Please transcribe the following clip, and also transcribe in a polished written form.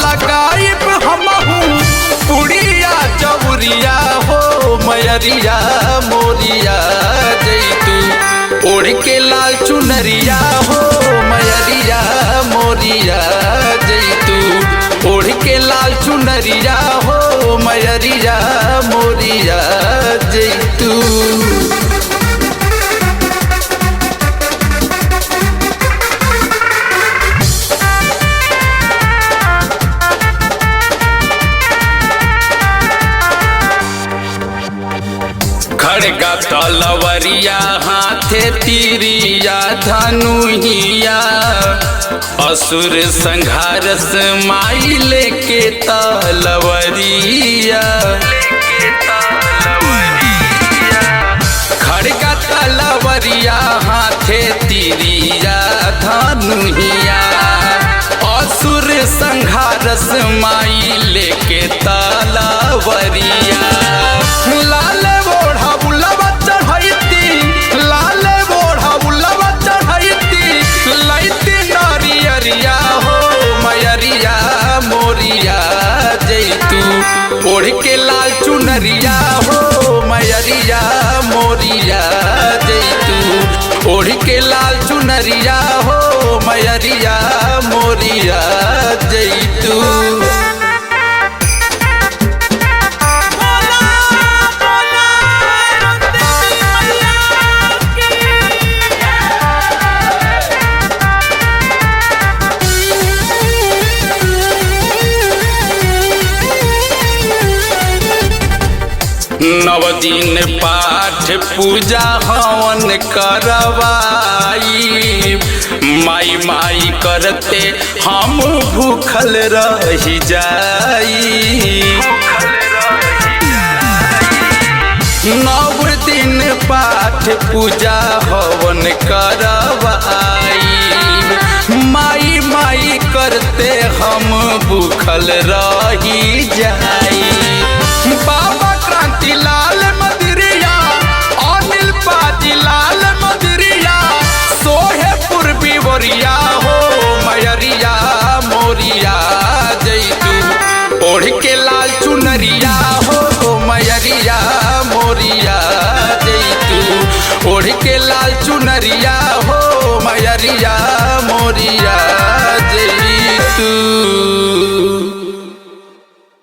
लगाइब हमहू पुड़िया चौरिया हो मयरिया मोरिया जैतू ओढ़ के लाल चुनरिया हो मयरिया मोरिया जैतू ओढ़ के लाल चुनरिया हो मयरिया मोरिया जैतू। खड़गा तलवरिया हाथे तीरिया धनुहिया असुर संघारस माई लेके तलवरिया। खड़गा तलवरिया हाथे तीरिया धनुहिया असुर संघारस माई लेके तलवरिया। लाल बोढ़ा बुलवा चढ़ैती लाल बोढ़ा बुलवा चढ़ैती लैती नारियरिया हो मयरिया मोरिया जैतू ओढ़ के लाल चुनरिया हो मयरिया मोरिया जैतू ओढ़ के लाल चुनरिया हो मयरिया मोरिया जैतू। नव दिन पाठ पूजा हवन करवाई माई माई करते हम भूखल रह जाई। नव दिन पाठ पूजा हवन करवाई माई माई करते हम भूखल रही जाई। बाबा क्रांति लाल मदिरिया अनिल पाजी लाल मदिरिया सोहे पूर्वी वरिया हो मयरिया मोरिया जैतू ओढ़ के लाल चुनरिया हो मयरिया मोरिया जैतू ओढ़ के लाल चुनरिया